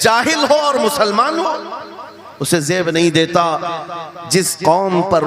جاہل ہو اور مسلمان ہو اسے زیب نہیں دیتا جس قوم پر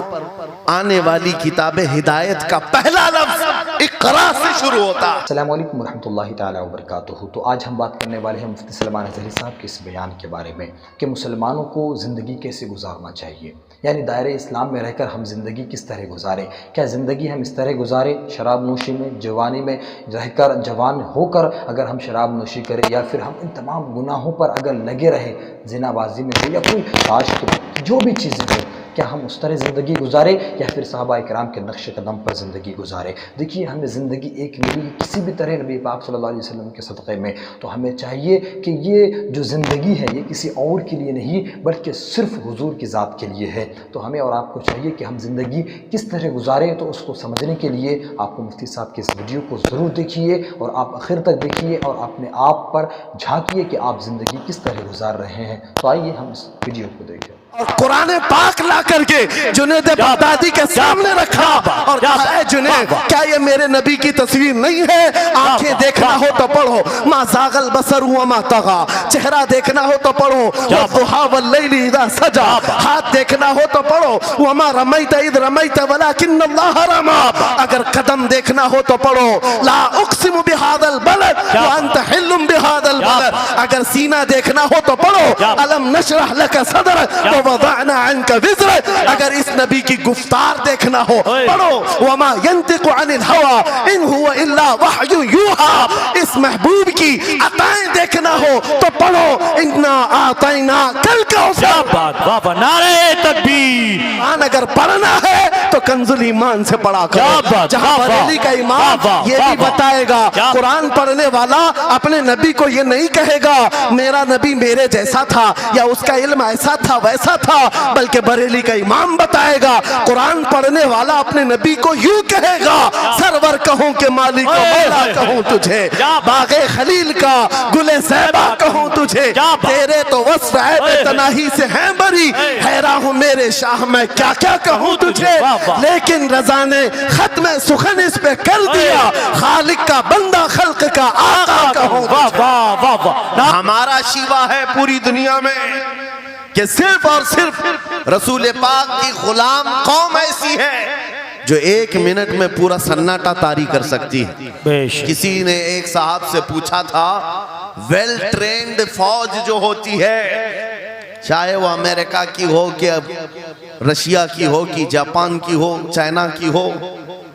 آنے والی کتاب ہدایت کا پہلا لفظ اقرا سے شروع ہوتا۔ السلام علیکم ورحمۃ اللہ تعالیٰ وبرکاتہ۔ تو آج ہم بات کرنے والے ہیں مفتی سلمان اظہری صاحب کے اس بیان کے بارے میں کہ مسلمانوں کو زندگی کیسے گزارنا چاہیے، یعنی دائرۂ اسلام میں رہ کر ہم زندگی کس طرح گزاریں۔ کیا زندگی ہم اس طرح گزاریں شراب نوشی میں، جوانی میں رہ کر، جوان ہو کر اگر ہم شراب نوشی کریں، یا پھر ہم ان تمام گناہوں پر اگر لگے رہیں، زنا بازی میں ہو یا کوئی عاشق جو بھی چیزیں ہو، کیا ہم اس طرح زندگی گزاریں یا پھر صحابہ کرام کے نقش قدم پر زندگی گزاریں؟ دیکھیے، ہمیں زندگی ایک ملی کسی بھی طرح نبی پاک صلی اللہ علیہ وسلم کے صدقے میں، تو ہمیں چاہیے کہ یہ جو زندگی ہے یہ کسی اور کے لیے نہیں بلکہ صرف حضور کی ذات کے لیے ہے۔ تو ہمیں اور آپ کو چاہیے کہ ہم زندگی کس طرح گزاریں، تو اس کو سمجھنے کے لیے آپ کو مفتی صاحب کے اس ویڈیو کو ضرور دیکھیے اور آپ آخر تک دیکھیے اور اپنے آپ پر جھانکیے کہ آپ زندگی کس طرح گزار رہے ہیں۔ تو آئیے ہم اس ویڈیو کو دیکھیں۔ اور قرآن پاک لا کر کے جنید بغدادی کے سامنے رکھا اور کہا، اے جنید، کیا یہ میرے نبی کی تصویر نہیں ہے؟ آنکھیں دیکھنا ہو تو پڑھو ما زاغ البصر وما طغى، چہرہ دیکھنا ہو تو پڑھو والضحى واللیل اذا سجى، ہاتھ دیکھنا ہو تو پڑھو وما رمیت اذ رمیت ولکن اللہ رمی، اگر قدم دیکھنا ہو تو پڑھو لا اقسم بهذا البلد وانت حل بهذا البلد، اگر سینہ دیکھنا ہو تو پڑھو الم نشرح لك صدرك وضعنا عنك وزرك، اگر اس نبی کی گفتار دیکھنا ہو پڑھو وما ينطق عن الهوى ان هو الا وحي يوحى، اس محبوب کی عطائیں دیکھنا ہو تو پڑھو انا اعطيناك الكوثر، نعرہ تکبیر۔ اگر پڑھنا ہے تو کنز الایمان سے پڑھا کرو، جہاں بریلی کا امام یہ بھی بتائے گا، قرآن پڑھنے والا اپنے نبی کو یہ نہیں کہے گا میرا نبی میرے جیسا تھا یا اس کا علم ایسا تھا ویسا تھا، بلکہ بریلی کا امام بتائے گا قرآن پڑھنے والا اپنے نبی کو یوں کہے گا، سرور کہوں کہ مالک و مولا کہوں تجھے، باغ خلیل کا گل زیبا کہوں تجھے، تیرے تو وصف عیب تناہی سے ہیں بری، حیران ہوں میرے شاہ میں کیا کیا کہوں تجھے، لیکن رضا نے ختم سخن اس پہ کر دیا، خالق کا بندہ خلق کا آقا کہوں تجھے۔ ہمارا شیوا ہے پوری دنیا میں کہ صرف اور صرف رسول پاک کی غلام قوم ایسی ہے جو ایک منٹ میں پورا سناٹا طاری کر سکتی ہے۔ کسی نے ایک صاحب سے پوچھا تھا، ویل ٹرینڈ فوج جو ہوتی ہے، چاہے وہ امریکہ کی ہو کہ رشیا کی ہو کہ جاپان کی ہو، چائنا کی ہو،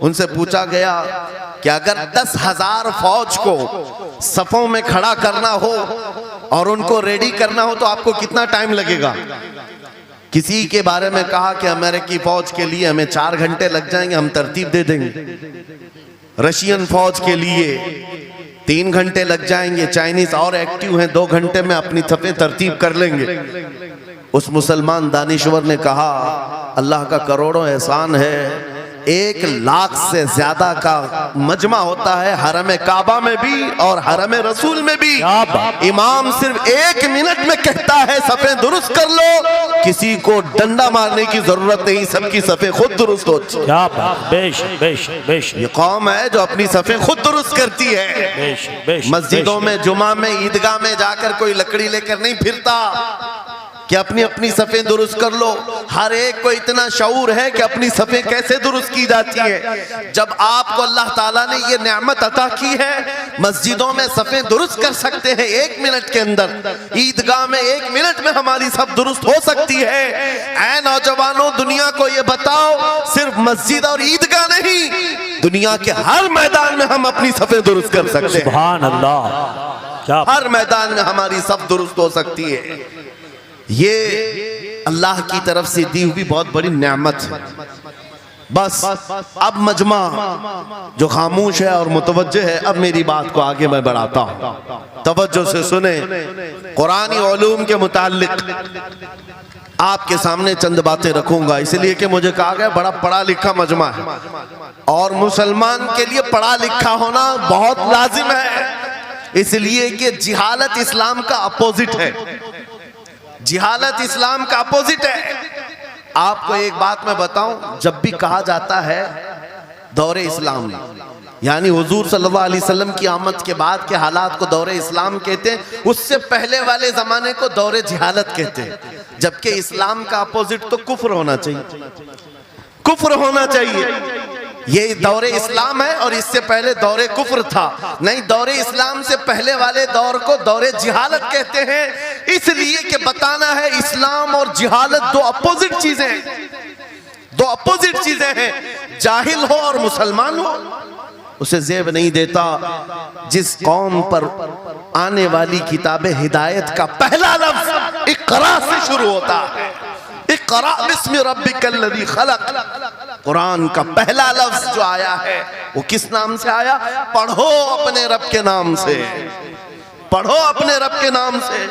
ان سے پوچھا گیا کہ اگر 10,000 فوج کو صفوں میں کھڑا کرنا ہو اور ان کو ریڈی کرنا ہو تو آپ کو کتنا ٹائم لگے گا؟ کسی کے بارے میں کہا کہ امریکی فوج کے لیے ہمیں 4 گھنٹے لگ جائیں گے، ہم ترتیب دے دیں گے۔ رشین فوج کے لیے 3 گھنٹے لگ جائیں گے، چائنیز اور ایکٹیو ہیں، 2 گھنٹے میں اپنی صفیں ترتیب کر لیں گے۔ اس مسلمان دانشور نے کہا، اللہ کا کروڑوں احسان ہے، 1,00,000 سے زیادہ کا مجمع ہوتا ہے حرم کعبہ میں بھی اور حرم رسول میں بھی، امام صرف 1 منٹ میں کہتا ہے صفیں درست کر لو، کسی کو ڈنڈا مارنے کی ضرورت نہیں، سب کی صفیں خود درست ہوتی ہیں۔ یہ قوم ہے جو اپنی صفیں خود درست کرتی ہے۔ مسجدوں میں، جمعہ میں، عیدگاہ میں جا کر کوئی لکڑی لے کر نہیں پھرتا کہ اپنی اپنی صفیں درست کر لو، ہر ایک کو اتنا شعور ہے کہ اپنی صفیں کیسے درست کی جاتی ہیں۔ جب آپ کو اللہ تعالیٰ نے یہ نعمت عطا کی ہے، مسجدوں میں صفیں درست کر سکتے ہیں 1 منٹ کے اندر، عیدگاہ میں 1 منٹ میں ہماری صف درست ہو سکتی ہے۔ اے نوجوانوں، دنیا کو یہ بتاؤ صرف مسجد اور عیدگاہ نہیں، دنیا کے ہر میدان میں ہم اپنی صفیں درست کر سکتے ہیں۔ سبحان اللہ، ہر میدان میں ہماری صف درست ہو سکتی ہے۔ یہ اللہ کی طرف سے دی ہوئی بہت بڑی نعمت ہے۔ بس اب مجمع جو خاموش ہے اور متوجہ ہے، اب میری بات کو آگے میں بڑھاتا ہوں، توجہ سے سنیں۔ قرآنی علوم کے متعلق آپ کے سامنے چند باتیں رکھوں گا، اس لیے کہ مجھے کہا گیا بڑا پڑھا لکھا مجمع ہے اور مسلمان کے لیے پڑھا لکھا ہونا بہت لازم ہے، اس لیے کہ جہالت اسلام کا اپوزٹ ہے، جہالت اسلام کا اپوزٹ ہے۔ آپ کو ایک بات میں بتاؤں، جب بھی کہا جاتا ہے دور اسلام یعنی حضور صلی اللہ علیہ وسلم کی آمد کے بعد کے حالات کو دور اسلام کہتے ہیں، اس سے پہلے والے زمانے کو دور جہالت کہتے ہیں، جبکہ اسلام کا اپوزٹ تو کفر ہونا چاہیے، کفر ہونا چاہیے۔ یہ دور اسلام ہے اور اس سے پہلے دور کفر تھا، نہیں دور اسلام سے پہلے والے دور کو دور جہالت کہتے ہیں، اس لیے کہ بتانا ہے اسلام اور جہالت دو اپوزٹ چیزیں ہیں، دو اپوزٹ چیزیں ہیں، جاہل ہو اور مسلمان ہو اسے زیب نہیں دیتا۔ جس قوم پر آنے والی کتاب ہدایت کا پہلا لفظ اقرا سے شروع ہوتا ہے، اقرا بسم ربک الذی خلق، قرآن کا پہلا لفظ جو آیا ہے وہ کس نام سے آیا؟ پڑھو اپنے رب کے نام سے، پڑھو اپنے رب کے نام سے۔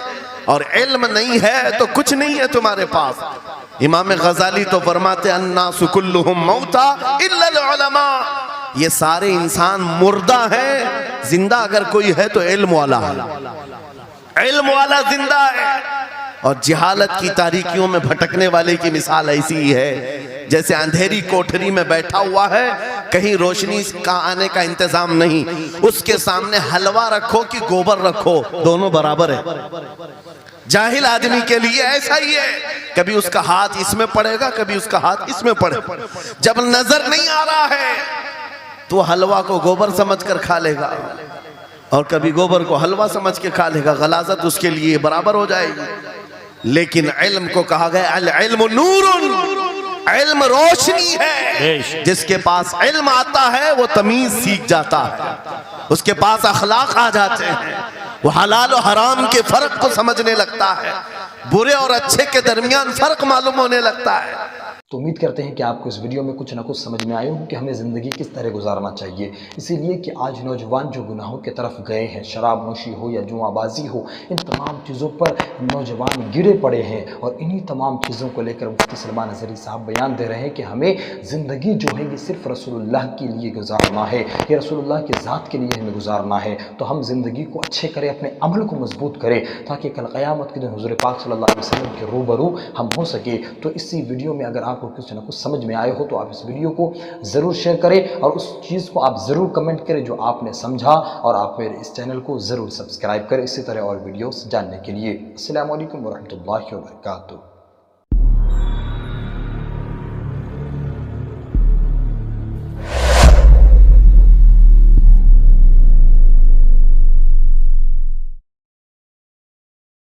اور علم نہیں ہے تو کچھ نہیں ہے تمہارے پاس۔ امام غزالی تو فرماتے الناس کلہم موتا الا العلماء، یہ سارے انسان مردہ ہیں، زندہ اگر کوئی ہے تو علم والا ہے، علم والا زندہ ہے۔ اور جہالت کی تاریکیوں میں بھٹکنے والے کی مثال ایسی ہی ہے جیسے اندھیری کوٹھری میں بیٹھا ہوا ہے، کہیں روشنی کا آنے کا انتظام نہیں، اس کے سامنے حلوہ رکھو کہ گوبر رکھو، دونوں برابر ہے۔ جاہل آدمی کے لیے ایسا ہی ہے، کبھی اس کا ہاتھ اس میں پڑے گا، کبھی اس کا ہاتھ اس میں پڑے گا۔ جب نظر نہیں آ رہا ہے تو حلوہ کو گوبر سمجھ کر کھا لے گا، اور کبھی گوبر کو حلوہ سمجھ کے کھا لے گا، غلاظت اس کے لیے برابر ہو جائے گی۔ لیکن علم کو کہا گیا العلم نور، علم روشنی ہے، جس کے پاس علم آتا ہے وہ تمیز سیکھ جاتا ہے، اس کے پاس اخلاق آ جاتے ہیں، وہ حلال و حرام کے فرق کو سمجھنے لگتا ہے، برے اور اچھے کے درمیان فرق معلوم ہونے لگتا ہے۔ تو امید کرتے ہیں کہ آپ کو اس ویڈیو میں کچھ نہ کچھ سمجھ میں آئے ہوں کہ ہمیں زندگی کس طرح گزارنا چاہیے، اسی لیے کہ آج نوجوان جو گناہوں کی طرف گئے ہیں، شراب نوشی ہو یا جوا بازی ہو، ان تمام چیزوں پر نوجوان گرے پڑے ہیں، اور انہی تمام چیزوں کو لے کر مفتی سلمان اظہری صاحب بیان دے رہے ہیں کہ ہمیں زندگی جو ہے یہ صرف رسول اللہ کے لیے گزارنا ہے، یہ رسول اللہ کی ذات کے لیے ہمیں گزارنا ہے۔ تو ہم زندگی کو اچھے کریں، اپنے عمل کو مضبوط کریں، تاکہ کل قیامت کے دن حضور پاک صلی اللہ علیہ وسلم کے روبرو ہم ہو سکے۔ تو اسی ویڈیو میں اگر آپ کو کچھ نہ کچھ سمجھ میں آئے ہو تو آپ اس ویڈیو کو ضرور شیئر کریں، اور اس چیز کو آپ ضرور کمنٹ کریں جو آپ نے سمجھا، اور آپ میرے اس چینل کو ضرور سبسکرائب کریں اسی طرح اور ویڈیوز جاننے کے لیے۔ السلام علیکم ورحمۃ اللہ وبرکاتہ۔